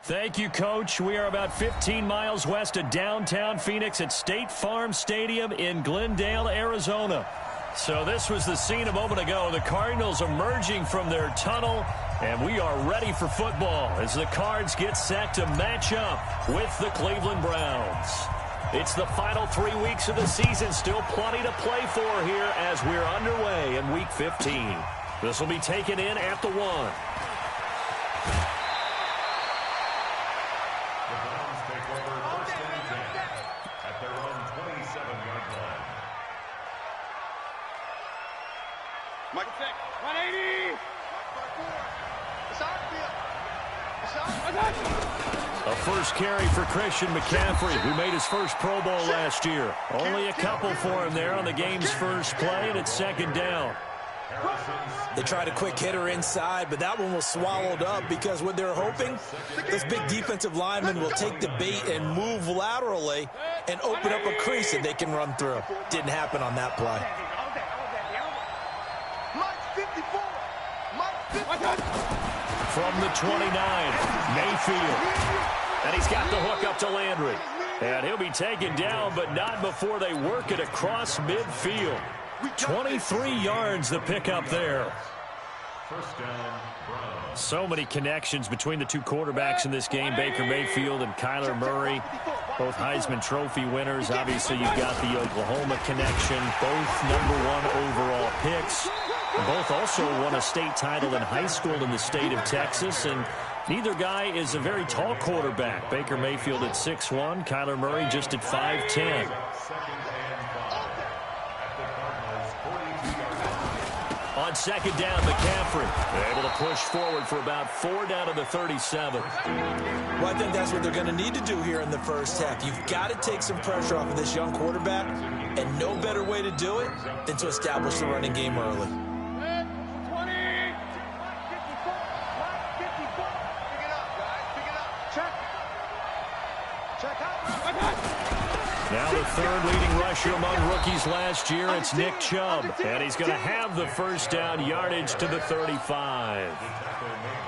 Thank you, Coach. We are about 15 miles west of downtown Phoenix at State Farm Stadium in Glendale, Arizona. So this was the scene a moment ago. The Cardinals emerging from their tunnel, and we are ready for football as the Cards get set to match up with the Cleveland Browns. It's the final 3 weeks of the season. Still plenty to play for here as we're underway in Week 15. This will be taken in at the 1. A first carry for Christian McCaffrey, who made his first Pro Bowl last year. Only a couple for him there on the game's first play, and it's second down. They tried a quick hitter inside, but that one was swallowed up because what they're hoping, this big defensive lineman will take the bait and move laterally and open up a crease that they can run through. Didn't happen on that play. From the 29, Mayfield. And he's got the hook up to Landry. And he'll be taken down, but not before they work it across midfield. 23 yards the pickup there. First down, Browns. So many connections between the two quarterbacks in this game, Baker Mayfield and Kyler Murray. Both Heisman Trophy winners. Obviously, you've got the Oklahoma connection. Both #1 overall picks. Both also won a state title in high school in the state of Texas, and neither guy is a very tall quarterback. Baker Mayfield at 6'1", Kyler Murray just at 5'10". On second down, McCaffrey able to push forward for about 4 down to the 37. Well, I think that's what they're going to need to do here in the first half. You've got to take some pressure off of this young quarterback, and no better way to do it than to establish the running game early. Now the third leading rusher among rookies last year, it's Nick Chubb. And he's going to have the first down yardage to the 35.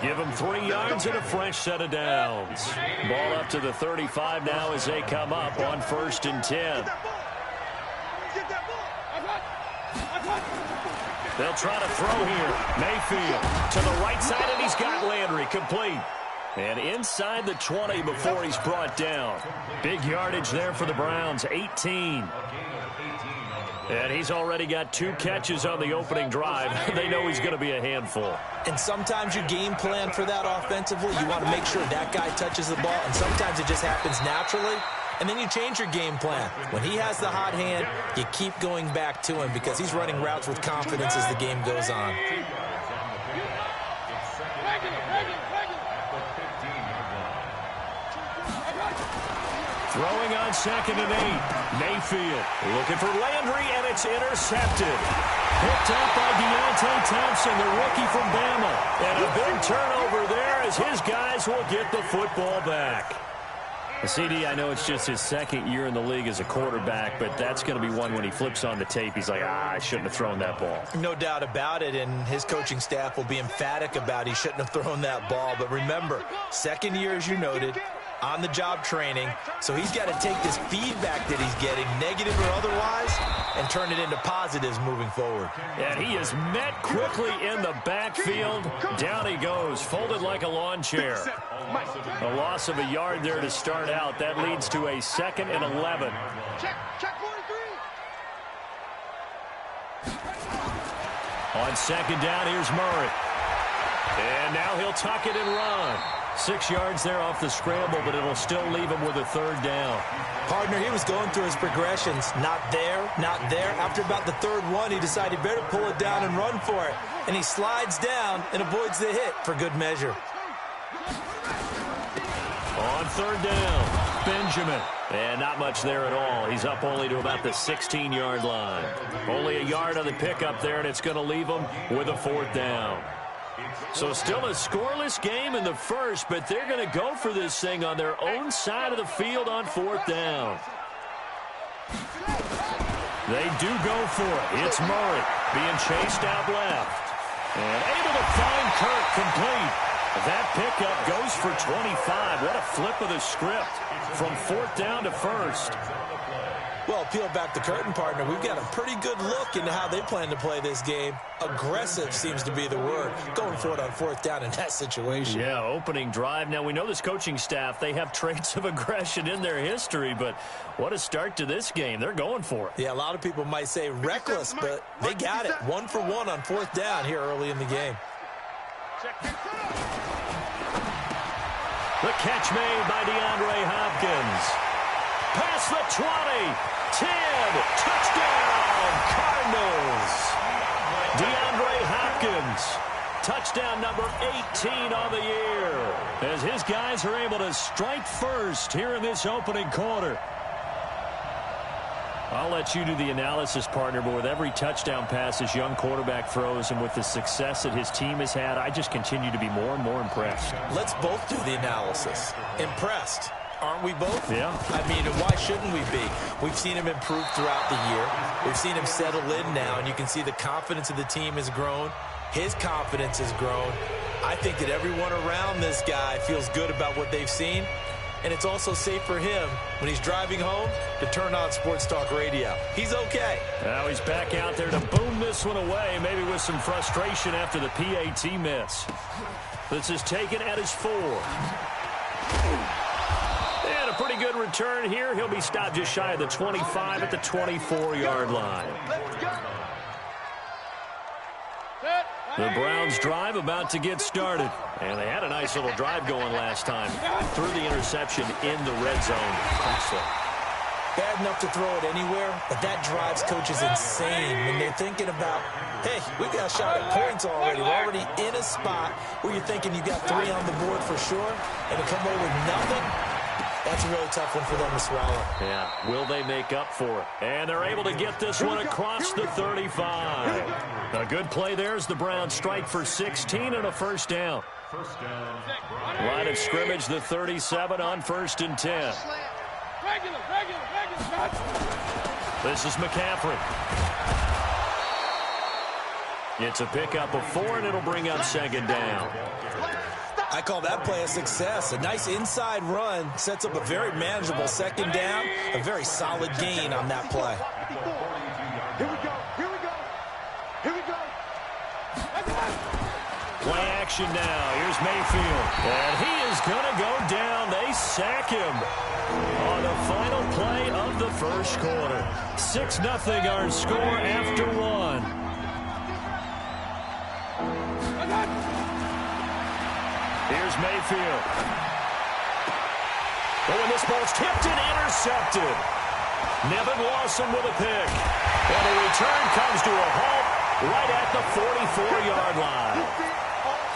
Give him 3 yards and a fresh set of downs. Ball up to the 35 now as they come up on 1st and 10. They'll try to throw here. Mayfield to the right side, and he's got Landry complete. And inside the 20 before he's brought down. Big yardage there for the Browns, 18. And he's already got 2 catches on the opening drive. They know he's going to be a handful. And sometimes you game plan for that offensively. You want to make sure that guy touches the ball, and sometimes it just happens naturally. And then you change your game plan. When he has the hot hand, you keep going back to him because he's running routes with confidence as the game goes on. Throwing on 2nd and 8. Mayfield looking for Landry, and it's intercepted. Picked up by Deontay Thompson, the rookie from Bama. And a big turnover there as his guys will get the football back. CD, I know it's just his 2nd year in the league as a quarterback, but that's going to be one when he flips on the tape. He's like, I shouldn't have thrown that ball. No doubt about it, and his coaching staff will be emphatic about he shouldn't have thrown that ball. But remember, 2nd year, as you noted, on-the-job training, so he's got to take this feedback that he's getting, negative or otherwise, and turn it into positives moving forward. And he is met quickly in the backfield. Down he goes, folded like a lawn chair. A loss of a yard there to start out. That leads to a 2nd and 11. On 2nd down, here's Murray. And now he'll tuck it and run. 6 yards there off the scramble, but it'll still leave him with a 3rd down. Partner, he was going through his progressions. Not there, not there. After about the 3rd one, he decided he better pull it down and run for it. And he slides down and avoids the hit for good measure. On 3rd down, Benjamin. And not much there at all. He's up only to about the 16-yard line. Only a yard on the pickup there, and it's going to leave him with a 4th down. So still a scoreless game in the first, but they're going to go for this thing on their own side of the field on 4th down. They do go for it. It's Murray being chased out left. And able to find Kirk complete. That pickup goes for 25. What a flip of the script from 4th down to 1st. Well, peel back the curtain, partner. We've got a pretty good look into how they plan to play this game. Aggressive seems to be the word. Going for it on 4th down in that situation. Yeah, opening drive. Now, we know this coaching staff, they have traits of aggression in their history, but what a start to this game. They're going for it. Yeah, a lot of people might say reckless, but they got it. 1 for 1 on 4th down here early in the game. The catch made by DeAndre Hopkins. Past the 20, 10, touchdown, Cardinals. DeAndre Hopkins, touchdown number 18 on the year, as his guys are able to strike first here in this opening quarter. I'll let you do the analysis, partner, but with every touchdown pass this young quarterback throws and with the success that his team has had, I just continue to be more and more impressed. Let's both do the analysis. Impressed. Aren't we both? Yeah. I mean, why shouldn't we be? We've seen him improve throughout the year. We've seen him settle in now, and you can see the confidence of the team has grown. His confidence has grown. I think that everyone around this guy feels good about what they've seen, and it's also safe for him when he's driving home to turn on Sports Talk Radio. He's okay. Now he's back out there to boom this one away, maybe with some frustration after the PAT miss. This is taken at his 4. And a pretty good return here. He'll be stopped just shy of the 25 at the 24-yard line. The Browns drive about to get started. And they had a nice little drive going last time. Threw the interception in the red zone. Bad enough to throw it anywhere, but that drives coaches insane when they're thinking about, hey, we've got a shot at points already. We're already in a spot where you're thinking you got 3 on the board for sure, and to come away with nothing, that's a really tough one for them to swallow. Yeah, will they make up for it? And they're able to get this one across the 35. A good play there as the Browns strike for 16 and a first down. Line of scrimmage, the 37 on 1st and 10. This is McCaffrey. It's a pickup of 4, and it'll bring up 2nd down. I call that play a success. A nice inside run sets up a very manageable 2nd down. A very solid gain on that play. Here we go. Here we go. Here we go. Play action now. Here's Mayfield. And he is going to go down. They sack him on the final play of the first quarter. 6-0 our score after 1. Here's Mayfield. Oh, and this ball's tipped and intercepted. Nevin Lawson with a pick. And the return comes to a halt right at the 44-yard line.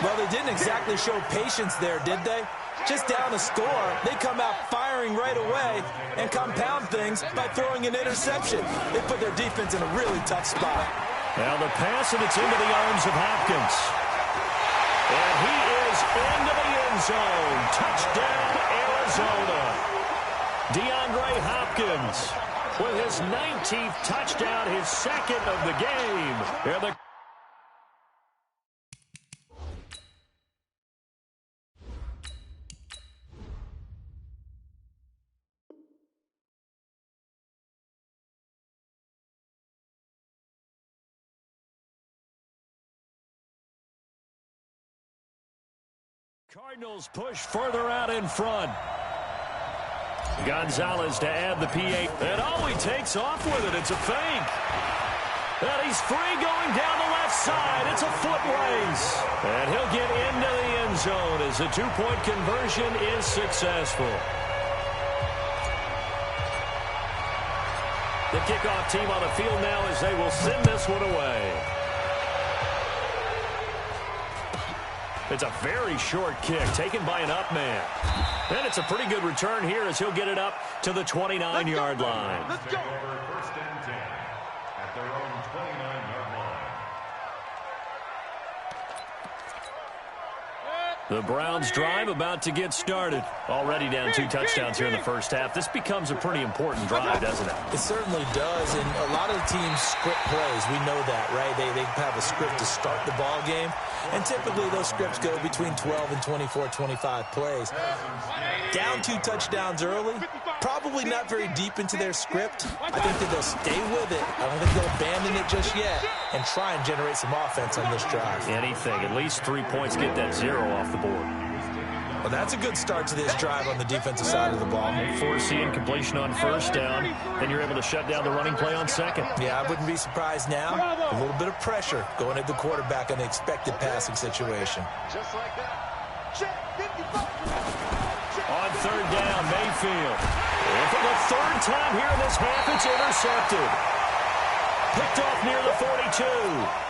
Well, they didn't exactly show patience there, did they? Just down a score, they come out firing right away and compound things by throwing an interception. They put their defense in a really tough spot. Now the pass, and it's into the arms of Hopkins. And he is into the end zone. Touchdown, Arizona. DeAndre Hopkins with his 19th touchdown, his 2nd of the game. And the Cardinals push further out in front. Gonzalez to add the P8. And he takes off with it. It's a fake. And he's free going down the left side. It's a foot race. And he'll get into the end zone as the 2-point conversion is successful. The kickoff team on the field now as they will send this one away. It's a very short kick taken by an up man. And it's a pretty good return here as he'll get it up to the 29-yard line. Let's go. First and 10 at their own 29-yard line. The Browns drive about to get started. Already down 2 touchdowns here in the first half. This becomes a pretty important drive, doesn't it? It certainly does, and a lot of the teams script plays. We know that, right? They have a script to start the ball game. and typically those scripts go between 12 and 24, 25 plays. Down 2 touchdowns early, probably not very deep into their script. I think that they'll stay with it. I don't think they'll abandon it just yet and try and generate some offense on this drive. Anything, at least 3 points, get that 0 off the board. Well, that's a good start to this drive on the defensive side of the ball. Forcing completion on first down, then you're able to shut down the running play on second. Yeah, I wouldn't be surprised now. A little bit of pressure going at the quarterback on the expected passing situation. Just like that. Check, 55. On third down, Mayfield. And for the third time here in this half, it's intercepted. Picked off near the 42.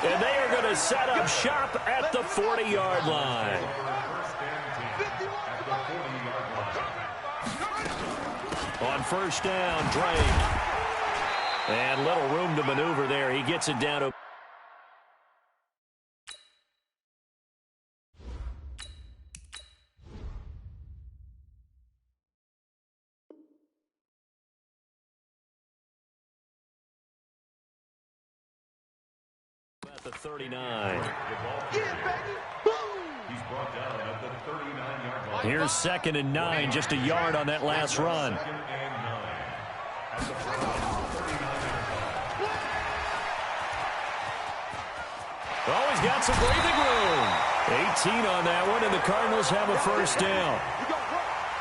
And they are going to set up shop at the 40-yard line. On first down, Drake. And little room to maneuver there. He gets it down to... at the 39. He's brought down at the 39-yard line. Here's 2nd and 9, just a yard on that last run. 2nd and 9. At the 39-yard line. Oh, he's got some breathing room. 18 on that one, and the Cardinals have a first down.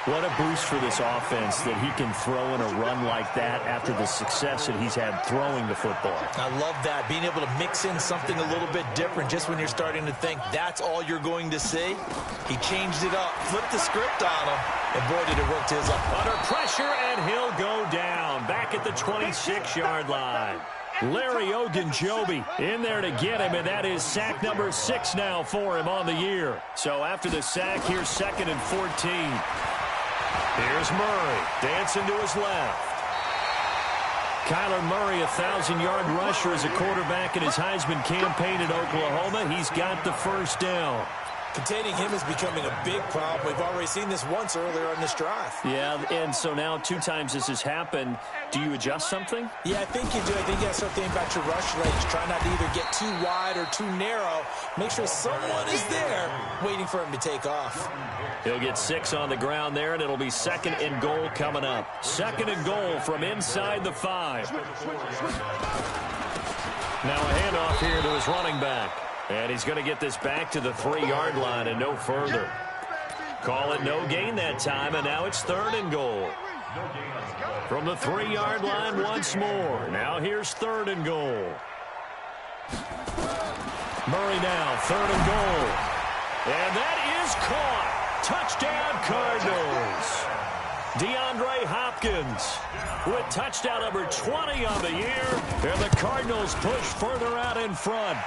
What a boost for this offense that he can throw in a run like that after the success that he's had throwing the football. I love that, being able to mix in something a little bit different just when you're starting to think that's all you're going to see. He changed it up, flipped the script on him, and boy, did it work to his up. Under pressure, and he'll go down back at the 26-yard line. Larry Ogunjobi in there to get him, and that is sack number 6 now for him on the year. So after the sack, here's 2nd and 14. Here's Murray, dancing to his left. Kyler Murray, a 1,000-yard rusher as a quarterback in his Heisman campaign in Oklahoma. He's got the first down. Containing him is becoming a big problem. We've already seen this once earlier on this drive. Yeah, and so now 2 times this has happened. Do you adjust something? Yeah, I think you do. I think you got to start thinking about your rush lanes. Try not to either get too wide or too narrow. Make sure someone is there waiting for him to take off. He'll get 6 on the ground there, and it'll be 2nd and goal coming up. 2nd and goal from inside the 5. Now a handoff here to his running back. And he's going to get this back to the 3-yard line and no further. Call it no gain that time, and now it's 3rd and goal. From the 3-yard line once more. Now here's 3rd and goal. Murray now, 3rd and goal. And that is caught. Touchdown, Cardinals. DeAndre Hopkins with touchdown number 20 on the year. And the Cardinals push further out in front.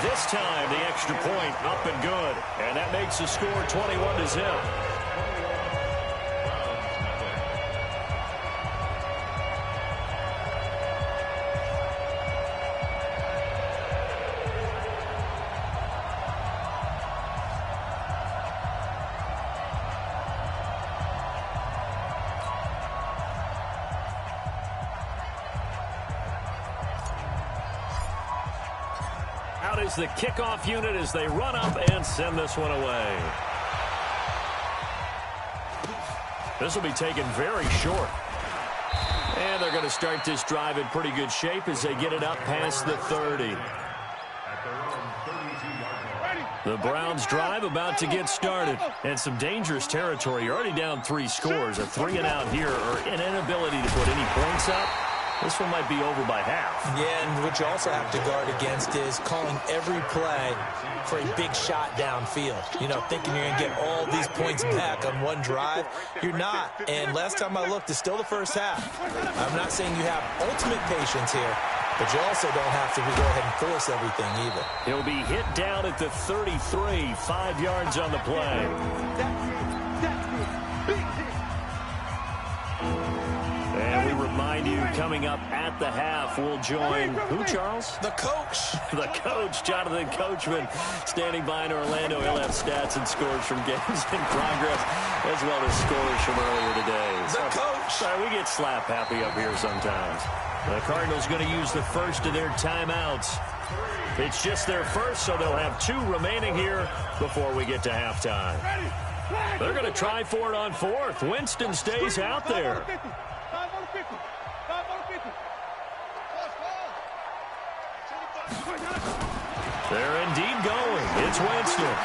This time, the extra point up and good. And that makes the score 21-0. Out is the kickoff unit as they run up and send this one away. This will be taken very short. And they're going to start this drive in pretty good shape as they get it up past the 30. The Browns drive about to get started. And some dangerous territory. You're already down 3 scores. A 3-and-out here or an inability to put any points up. This one might be over by half. Yeah, and what you also have to guard against is calling every play for a big shot downfield. You know, thinking you're going to get all these points back on one drive. You're not. And last time I looked, it's still the first half. I'm not saying you have ultimate patience here, but you also don't have to go ahead and force everything either. He'll be hit down at the 33, 5 yards on the play. And we remind you, coming up at the half, we'll join who, Charles? The coach. The coach, Jonathan Coachman, standing by in Orlando. He'll have stats and scores from games in progress, as well as scores from earlier today. The coach. Sorry, we get slap happy up here sometimes. The Cardinals going to use the first of their timeouts. It's just their first, so they'll have 2 remaining here before we get to halftime. They're going to try for it on 4th. Winston stays out there. They're indeed going. It's Winston.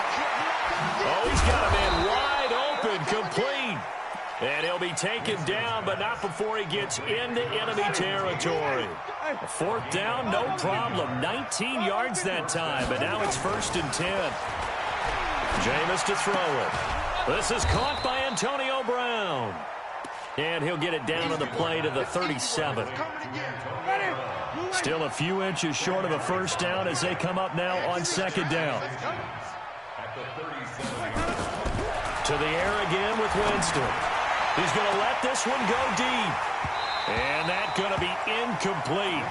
Oh, he's got a man wide open, complete. And he'll be taken down, but not before he gets into enemy territory. 4th down, no problem. 19 yards that time, but now it's 1st and 10. Jameis to throw it. This is caught by Antonio Brown. And he'll get it down on the play to the 37. Still a few inches short of a 1st down as they come up now on 2nd down. To the air again with Winston. He's going to let this one go deep. And that's going to be incomplete.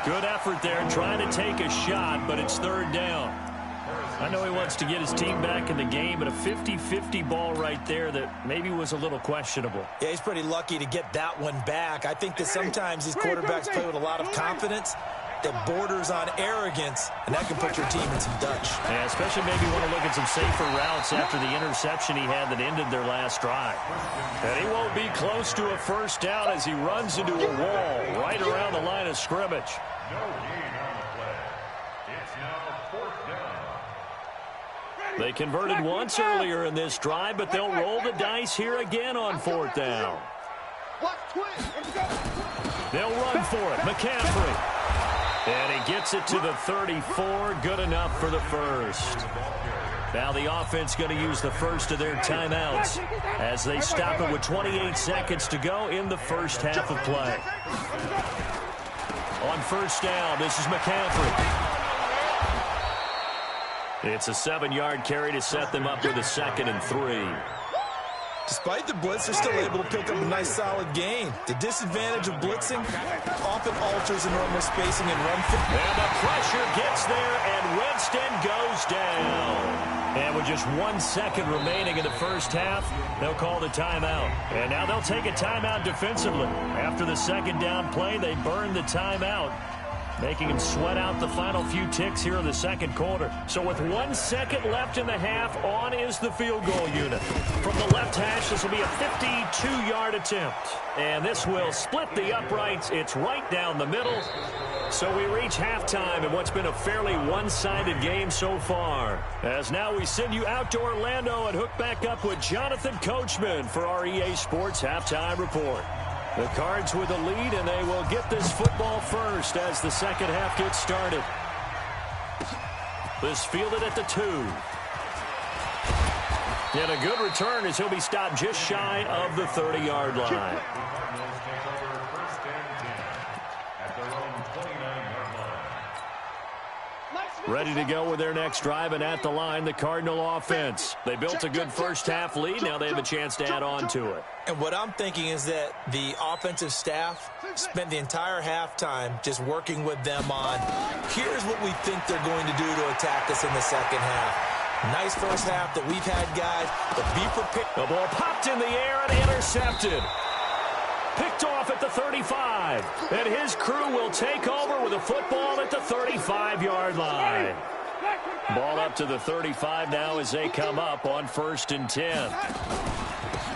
Good effort there trying to take a shot, but it's 3rd down. I know he wants to get his team back in the game, but a 50-50 ball right there that maybe was a little questionable. Yeah, he's pretty lucky to get that one back. I think that sometimes these quarterbacks play with a lot of confidence that borders on arrogance, and that can put your team in some Dutch. Yeah, especially maybe want to look at some safer routes after the interception he had that ended their last drive. And he won't be close to a 1st down as he runs into a wall right around the line of scrimmage. No gain on the play. It's now 4th down. They converted once earlier in this drive, but they'll roll the dice here again on 4th down. They'll run for it. McCaffrey. And he gets it to the 34. Good enough for the 1st. Now the offense going to use the first of their timeouts as they stop it with 28 seconds to go in the 1st half of play. On 1st down, this is McCaffrey. It's a 7-yard carry to set them up with a 2nd and 3. Despite the blitz, they're still able to pick up a nice, solid gain. The disadvantage of blitzing often alters the normal spacing and run fit. And the pressure gets there, and Winston goes down. And with just 1 second remaining in the 1st half, they'll call the timeout. And now they'll take a timeout defensively. After the 2nd down play, they burn the timeout, making him sweat out the final few ticks here in the 2nd quarter. So with 1 second left in the half, on is the field goal unit. From the left hash, this will be a 52-yard attempt. And this will split the uprights. It's right down the middle. So we reach halftime in what's been a fairly one-sided game so far. As now we send you out to Orlando and hook back up with Jonathan Coachman for our EA Sports Halftime Report. The Cards with a lead, and they will get this football first as the 2nd half gets started. This fielded at the 2. And a good return as he'll be stopped just shy of the 30-yard line. Ready to go with their next drive, and at the line, the Cardinal offense. They built a good 1st half lead. Now they have a chance to add on to it. And what I'm thinking is that the offensive staff spent the entire halftime just working with them on, here's what we think they're going to do to attack us in the 2nd half. Nice 1st half that we've had, guys, but be prepared. The ball popped in the air and intercepted. Picked off at the 35. And his crew will take over with a football at the 35-yard line. Ball up to the 35 now as they come up on 1st and 10.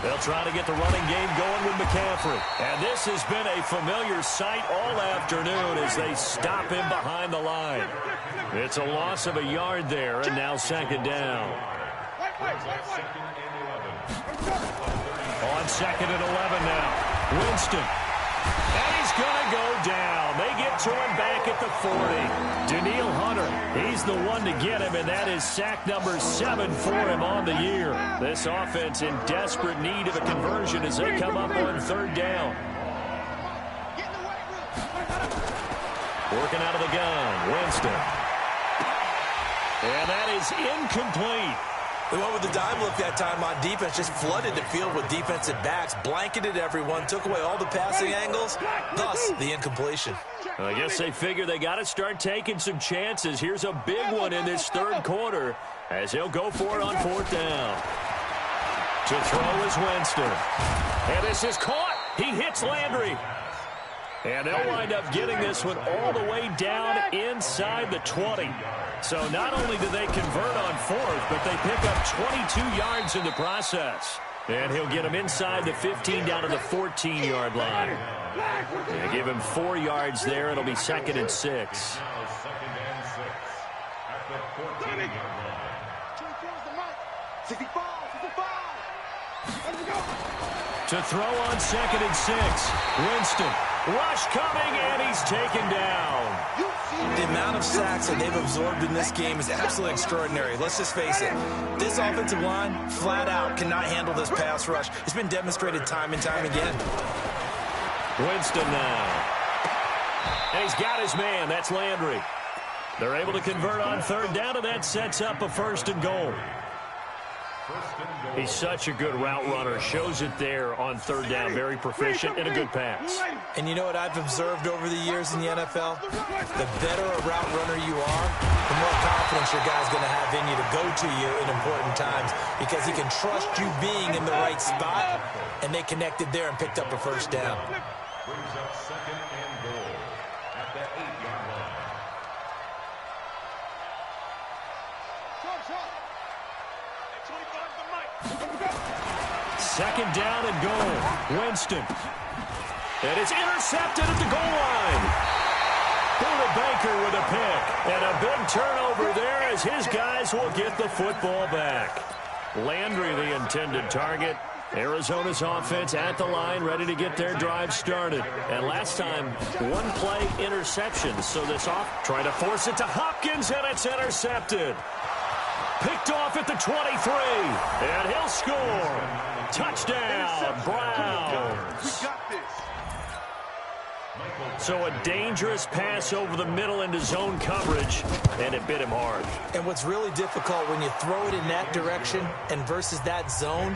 They'll try to get the running game going with McCaffrey. And this has been a familiar sight all afternoon as they stop him behind the line. It's a loss of a yard there, and now 2nd down. On 2nd and 11 now. Winston. And he's going to go down. They get to him back at the 40. Danielle Hunter, he's the one to get him, and that is sack number 7 for him on the year. This offense in desperate need of a conversion as they come up on 3rd down. Working out of the gun, Winston. And that is incomplete. We went with the dime look that time on defense, just flooded the field with defensive backs, blanketed everyone, took away all the passing angles, thus the incompletion. I guess they figure they got to start taking some chances. Here's a big one in this 3rd quarter as he'll go for it on 4th down. To throw is Winston. And this is caught. He hits Landry. And they'll wind up getting this one all the way down inside the 20. So not only do they convert on fourth, but they pick up 22 yards in the process. And he'll get them inside the 15 down to the 14-yard line. They give him 4 yards there. It'll be 2nd and 6. Now 2nd and 6 at the 14-yard line. 65, 65. Let's go. To throw on 2nd and 6. Winston. Rush coming, and he's taken down. The amount of sacks that they've absorbed in this game is absolutely extraordinary. Let's just face it. This offensive line, flat out, cannot handle this pass rush. It's been demonstrated time and time again. Winston now. And he's got his man. That's Landry. They're able to convert on 3rd down, and that sets up a 1st and goal. He's such a good route runner. Shows it there on 3rd down. Very proficient and a good pass. And you know what I've observed over the years in the NFL? The better a route runner you are, the more confidence your guy's going to have in you to go to you in important times because he can trust you being in the right spot, and they connected there and picked up a 1st down. Brings up 2nd and goal at the 8-yard line. Second down and goal. Winston. And it's intercepted at the goal line. Buda Baker with a pick. And a big turnover there as his guys will get the football back. Landry, the intended target. Arizona's offense at the line, ready to get their drive started. And last time, 1-play interception. So this off, trying to force it to Hopkins, and it's intercepted. Picked off at the 23, and he'll score. Touchdown, Browns. So a dangerous pass over the middle into zone coverage, and it bit him hard. And what's really difficult when you throw it in that direction and versus that zone,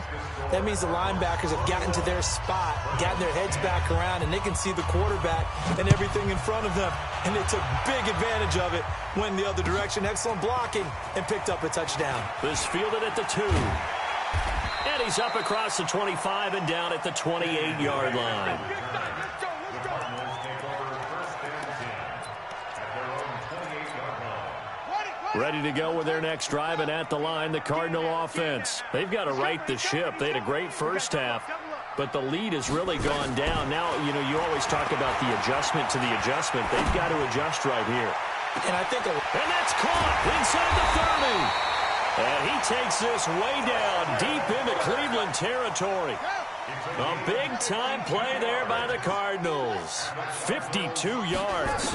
that means the linebackers have gotten to their spot, gotten their heads back around, and they can see the quarterback and everything in front of them. And they took big advantage of it, went the other direction, excellent blocking, and picked up a touchdown. This fielded at the 2. And he's up across the 25 and down at the 28-yard line. Ready to go with their next drive, and at the line, the Cardinal offense. They've got to right the ship. They had a great first half, but the lead has really gone down. Now, you always talk about the adjustment to the adjustment. They've got to adjust right here. And I think, and that's caught inside the 30. And he takes this way down deep into Cleveland territory. A big-time play there by the Cardinals. 52 yards.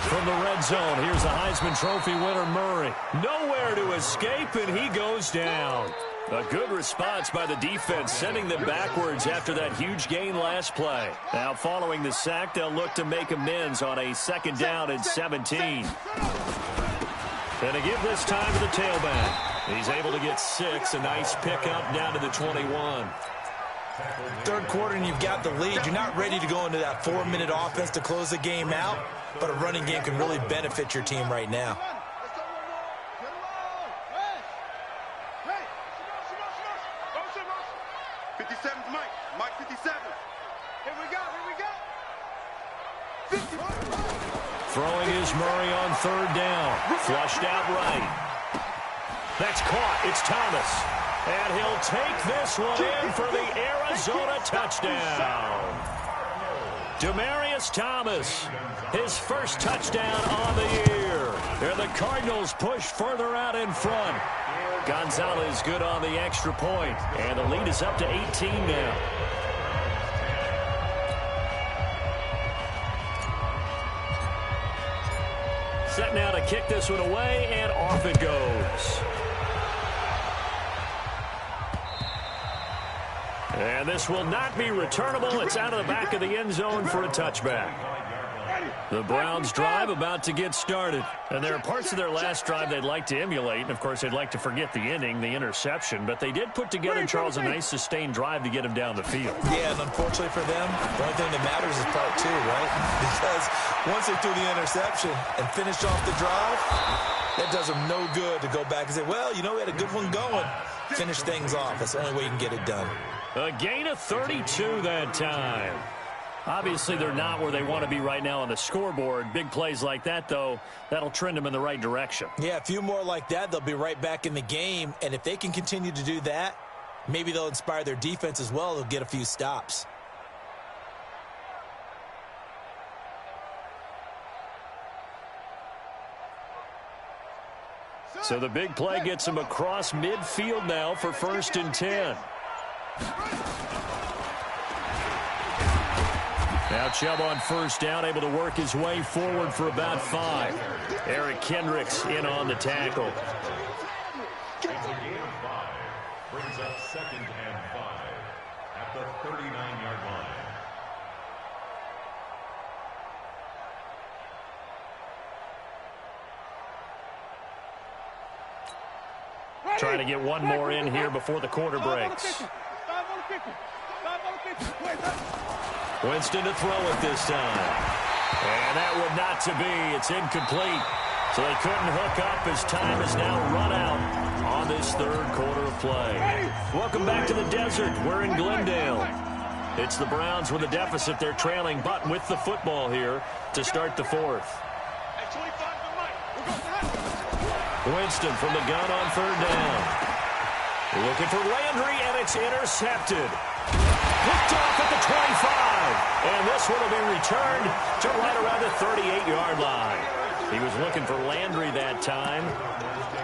From the red zone, here's the Heisman Trophy winner, Murray. Nowhere to escape, and he goes down. A good response by the defense, sending them backwards after that huge gain last play. Now, following the sack, they'll look to make amends on a 2nd down and 17. And to give this time to the tailback. He's able to get 6, a nice pickup down to the 21. 3rd quarter, and you've got the lead. You're not ready to go into that 4-minute offense to close the game out, but a running game can really benefit your team right now. Mike 57. Here we go. Throwing is Murray on 3rd down. Flushed out right. That's caught. It's Thomas. And he'll take this one in for the Arizona touchdown. Demaryius Thomas, his first touchdown on the year. And the Cardinals push further out in front. Gonzalez good on the extra point. And the lead is up to 18 now. Set now to kick this one away, and off it goes. And this will not be returnable. It's out of the back of the end zone for a touchback. The Browns drive about to get started. And there are parts of their last drive they'd like to emulate. And, of course, they'd like to forget the inning, the interception. But they did put together, Charles, a nice sustained drive to get him down the field. Yeah, and unfortunately for them, the only thing that matters is part 2, right? Because once they threw the interception and finished off the drive, that does them no good to go back and say, well, we had a good one going. Finish things off. That's the only way you can get it done. A gain of 32 that time. Obviously, they're not where they want to be right now on the scoreboard. Big plays like that, though, that'll trend them in the right direction. Yeah, a few more like that, they'll be right back in the game. And if they can continue to do that, maybe they'll inspire their defense as well. They'll get a few stops. So the big play gets him across midfield now for 1st and 10. Now Chubb on 1st down, able to work his way forward for about 5. Eric Kendricks in on the tackle. It's a gain of 5. Brings up 2nd and 5 at the 39-yard line. Trying to get one more in here before the quarter breaks. Winston to throw it this time. And that would not to be. It's incomplete. So they couldn't hook up as time is now run out on this 3rd quarter of play. Welcome back to the desert. We're in Glendale. It's the Browns with a deficit. They're trailing, but with the football here to start the 4th. Winston from the gun on 3rd down. Looking for Landry, and it's intercepted. Picked off at the 25. And this one will be returned to right around the 38-yard line. He was looking for Landry that time.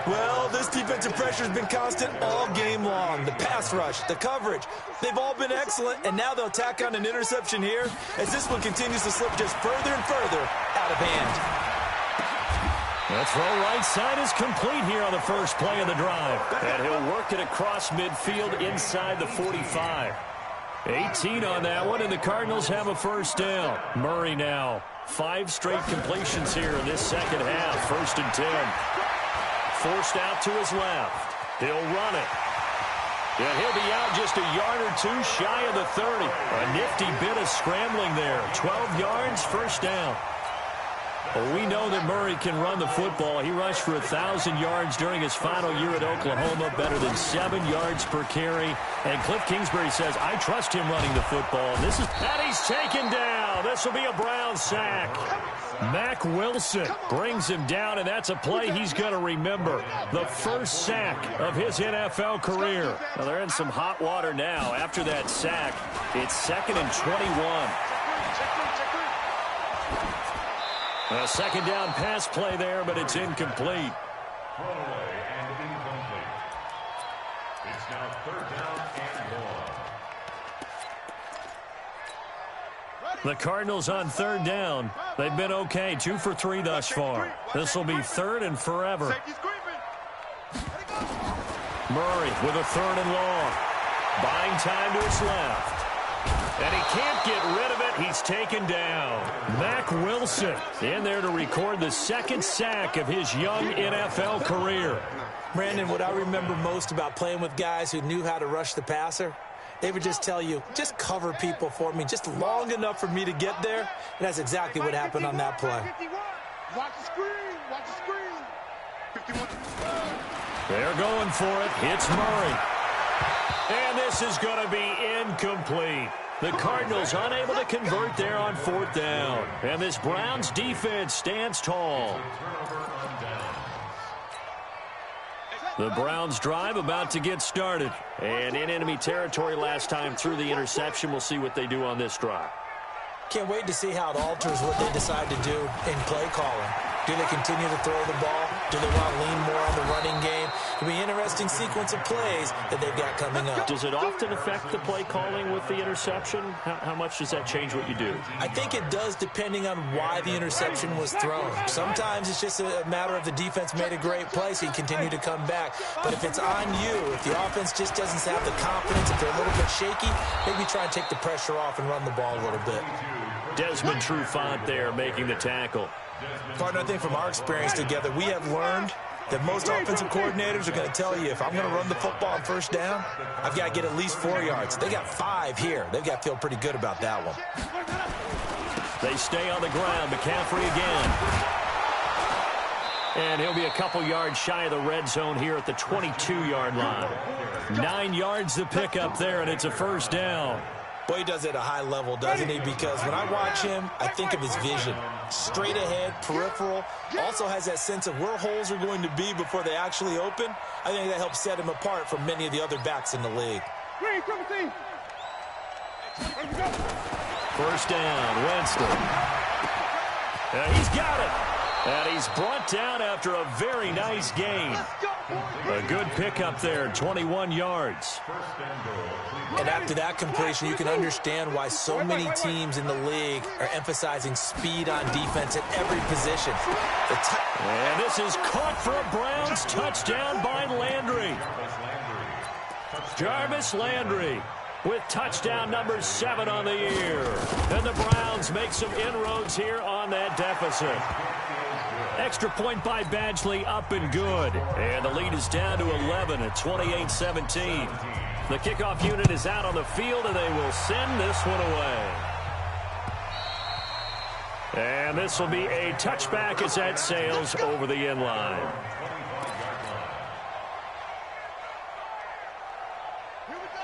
Well, this defensive pressure has been constant all game long. The pass rush, the coverage, they've all been excellent, and now they'll tack on an interception here as this one continues to slip just further and further out of hand. The throw right side is complete here on the first play of the drive. And he'll work it across midfield inside the 45. 18 on that one, and the Cardinals have a 1st down. Murray now. 5 straight completions here in this second half. 1st and 10. Forced out to his left. He'll run it. And he'll be out just a yard or 2 shy of the 30. A nifty bit of scrambling there. 12 yards, 1st down. Well, we know that Murray can run the football. He rushed for 1,000 yards during his final year at Oklahoma, better than 7 yards per carry. And Cliff Kingsbury says, I trust him running the football. And he's taken down. This will be a Brown sack. Mack Wilson brings him down, and that's a play he's going to remember. The first sack of his NFL career. Well, they're in some hot water now. After that sack, it's 2nd and 21. A 2nd down pass play there, but it's incomplete. Throwaway and incomplete. It's now 3rd down and 1. The Cardinals on 3rd down. They've been okay, 2 for 3 thus far. This will be 3rd and forever. Murray with a 3rd and long. Buying time to his left. And he can't get rid of it. He's taken down. Mack Wilson in there to record the 2nd sack of his young NFL career. Brandon, what I remember most about playing with guys who knew how to rush the passer, they would just tell you, just cover people for me just long enough for me to get there. And that's exactly what happened on that play. Watch the screen. Watch the screen. 51. They're going for it. It's Murray. And this is going to be incomplete. The Cardinals unable to convert there on 4th down. And this Browns defense stands tall. The Browns drive about to get started. And in enemy territory last time through the interception. We'll see what they do on this drive. Can't wait to see how it alters what they decide to do in play calling. Do they continue to throw the ball? Do they want to lean more on the running game? It'll be an interesting sequence of plays that they've got coming up. Does it often affect the play calling with the interception? How much does that change what you do? I think it does depending on why the interception was thrown. Sometimes it's just a matter of the defense made a great play, so you continue to come back. But if it's on you, if the offense just doesn't have the confidence, if they're a little bit shaky, maybe try and take the pressure off and run the ball a little bit. Desmond Trufant there making the tackle. Partner, I think from our experience together, we have learned that most offensive coordinators are going to tell you, if I'm going to run the football on 1st down, I've got to get at least 4 yards. They got 5 here. They've got to feel pretty good about that one. They stay on the ground. McCaffrey again. And he'll be a couple yards shy of the red zone here at the 22-yard line. 9 yards to pick up there, and it's a 1st down. Boy, he does it at a high level, doesn't he? Because when I watch him, I think of his vision. Straight ahead, peripheral. Also has that sense of where holes are going to be before they actually open. I think that helps set him apart from many of the other backs in the league. First down, Winston. He's got it. And he's brought down after a very nice gain. A good pickup there, 21 yards. And after that completion, you can understand why so many teams in the league are emphasizing speed on defense at every position. And this is caught for a Browns touchdown by Landry. Jarvis Landry with touchdown number 7 on the year. And the Browns make some inroads here on that deficit. Extra point by Badgley, up and good. And the lead is down to 11 at 28-17. The kickoff unit is out on the field, and they will send this one away. And this will be a touchback as that sails over the end line.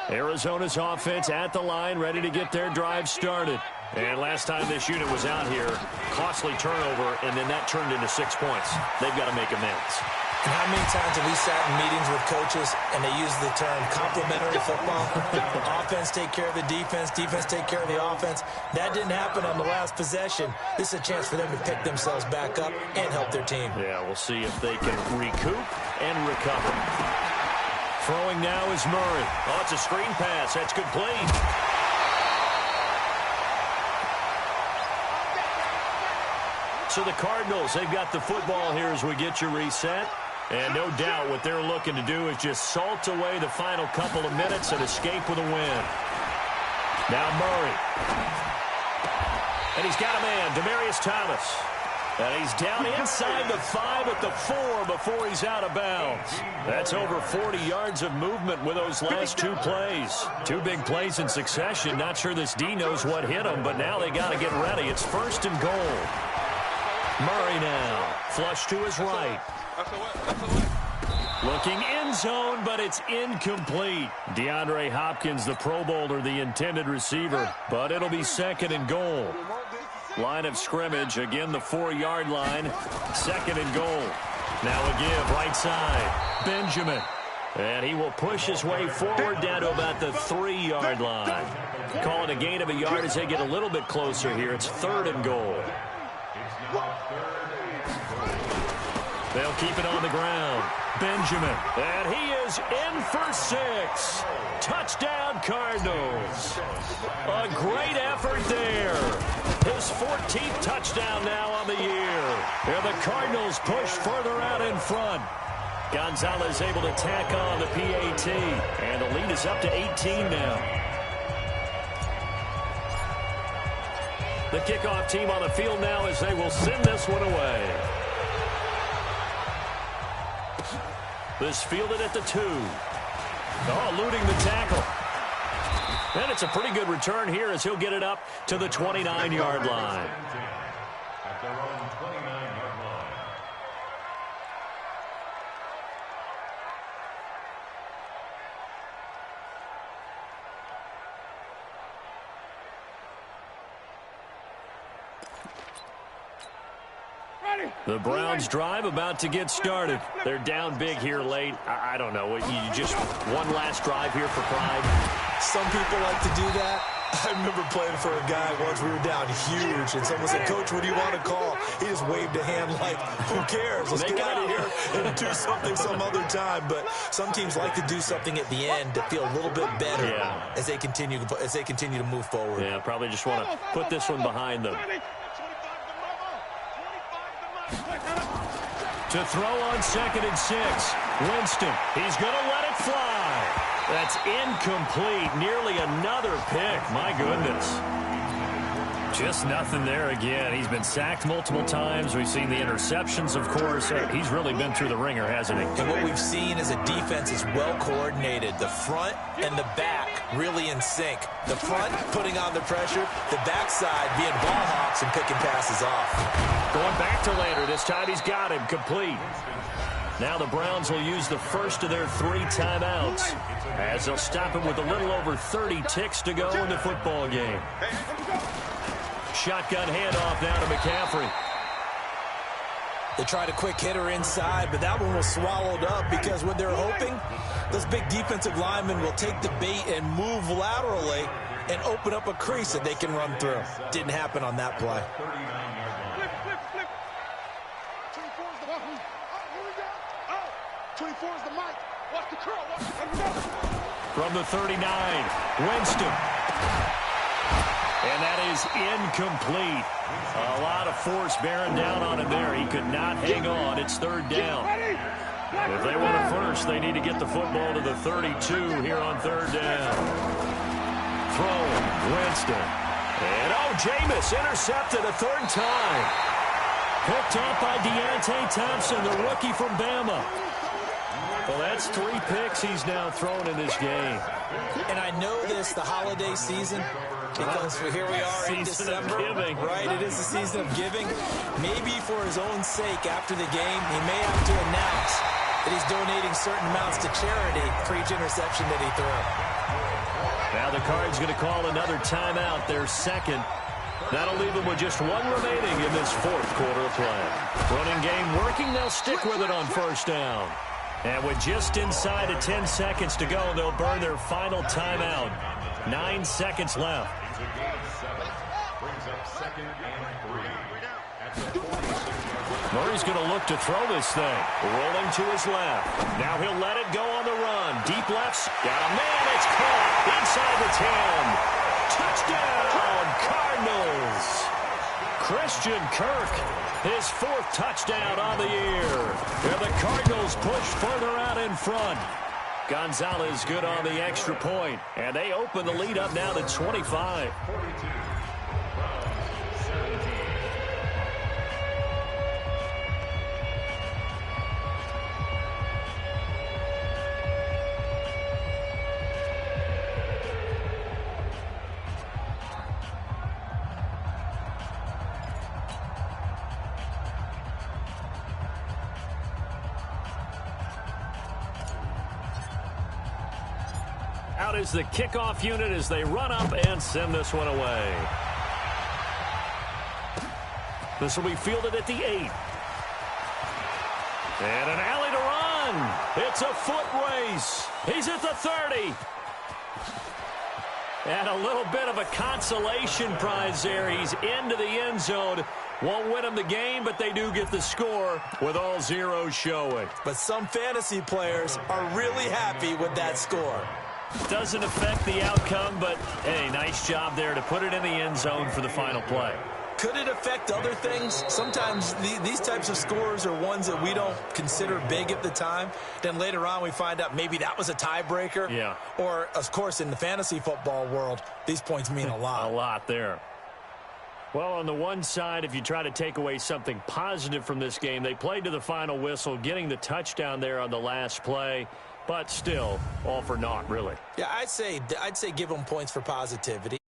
Arizona's offense at the line, ready to get their drive started. And last time this unit was out here, costly turnover, and then that turned into 6 points. They've got to make amends. And how many times have we sat in meetings with coaches and they use the term complementary football? Offense take care of the defense, defense take care of the offense. That didn't happen on the last possession. This is a chance for them to pick themselves back up and help their team. Yeah, we'll see if they can recoup and recover. Throwing now is Murray. Oh, it's a screen pass. That's complete. So the Cardinals, they've got the football here as we get you reset. And no doubt what they're looking to do is just salt away the final couple of minutes and escape with a win. Now Murray. And he's got a man, Demaryius Thomas. And he's down inside the 5 at the 4 before he's out of bounds. That's over 40 yards of movement with those last 2 plays. 2 big plays in succession. Not sure this D knows what hit him, but now they got to get ready. It's 1st and goal. Murray now, flush to his right. Looking end zone, but it's incomplete. DeAndre Hopkins, the Pro Bowler, the intended receiver, but it'll be 2nd and goal. Line of scrimmage, again the 4-yard line, 2nd and goal. Now a give, right side, Benjamin. And he will push his way forward down to about the 3-yard line. Calling a gain of a yard as they get a little bit closer here. It's 3rd and goal. They'll keep it on the ground. Benjamin. And he is in for 6. Touchdown, Cardinals. A great effort there. His 14th touchdown now on the year. And the Cardinals push further out in front. Gonzalez able to tack on the PAT. And the lead is up to 18 now. The kickoff team on the field now as they will send this one away. This fielded at the 2. Oh, eluding the tackle. And it's a pretty good return here as he'll get it up to the 29-yard line. At their own 29-yard line. The Browns drive about to get started. They're down big here late. I don't know. You just one last drive here for pride. Some people like to do that. I remember playing for a guy once. We were down huge, and someone said, "Coach, what do you want to call?" He just waved a hand like, "Who cares? Let's get out of here and do something some other time." But some teams like to do something at the end to feel a little bit better as they continue to move forward. Yeah, probably just want to put this one behind them. To throw on 2nd and 6. Winston, he's going to let it fly. That's incomplete. Nearly another pick. My goodness. Just nothing there again. He's been sacked multiple times. We've seen the interceptions, of course. He's really been through the ringer, hasn't he? And what we've seen is a defense is well coordinated. The front and the back really in sync. The front putting on the pressure. The backside being ball hawks and picking passes off. Going back to Lander. This time he's got him complete. Now the Browns will use the first of their 3 timeouts as they'll stop it with a little over 30 ticks to go in the football game. Shotgun handoff now to McCaffrey. They tried a quick hitter inside, but that one was swallowed up because when they're hoping, those big defensive linemen will take the bait and move laterally and open up a crease that they can run through. Didn't happen on that play. Flip, flip, flip. 24 is the one. Oh, here we go. Oh, 24 is the mic. Watch the curl. Watch the curl. From the 39, Winston. And that is incomplete. A lot of force bearing down on him there. He could not hang on. It's 3rd down. If they want a first, they need to get the football to the 32 here on 3rd down. Throwing, Winston. And Jameis intercepted a 3rd time. Picked off by Deontay Thompson, the rookie from Bama. Well, that's 3 picks he's now thrown in this game. And I know this, the holiday season, because here we are in December, right? It is the season of giving. Maybe for his own sake, after the game, he may have to announce that he's donating certain amounts to charity for each interception that he threw. Now the Cards going to call another timeout, their 2nd. That'll leave them with just 1 remaining in this 4th quarter of play. Running game working, they'll stick with it on 1st down. And with just inside of 10 seconds to go, they'll burn their final timeout. 9 seconds left. Murray's going to look to throw this thing. Rolling to his left. Now he'll let it go on the run. Deep lefts. Got a man. It's caught inside the 10. Touchdown, Cardinals. Christian Kirk, his 4th touchdown on the year. And the Cardinals push further out in front. Gonzalez good on the extra point. And they open the lead up now to 25. Out is the kickoff unit as they run up and send this one away. This will be fielded at the 8. And an alley to run. It's a foot race. He's at the 30. And a little bit of a consolation prize there. He's into the end zone. Won't win them the game, but they do get the score with all zeros showing. But some fantasy players are really happy with that score. Doesn't affect the outcome, but, hey, nice job there to put it in the end zone for the final play. Could it affect other things? Sometimes these types of scores are ones that we don't consider big at the time. Then later on we find out maybe that was a tiebreaker. Yeah. Or, of course, in the fantasy football world, these points mean a lot. A lot there. Well, on the one side, if you try to take away something positive from this game, they played to the final whistle, getting the touchdown there on the last play. But still, all for naught, really. Yeah, I'd say give them points for positivity.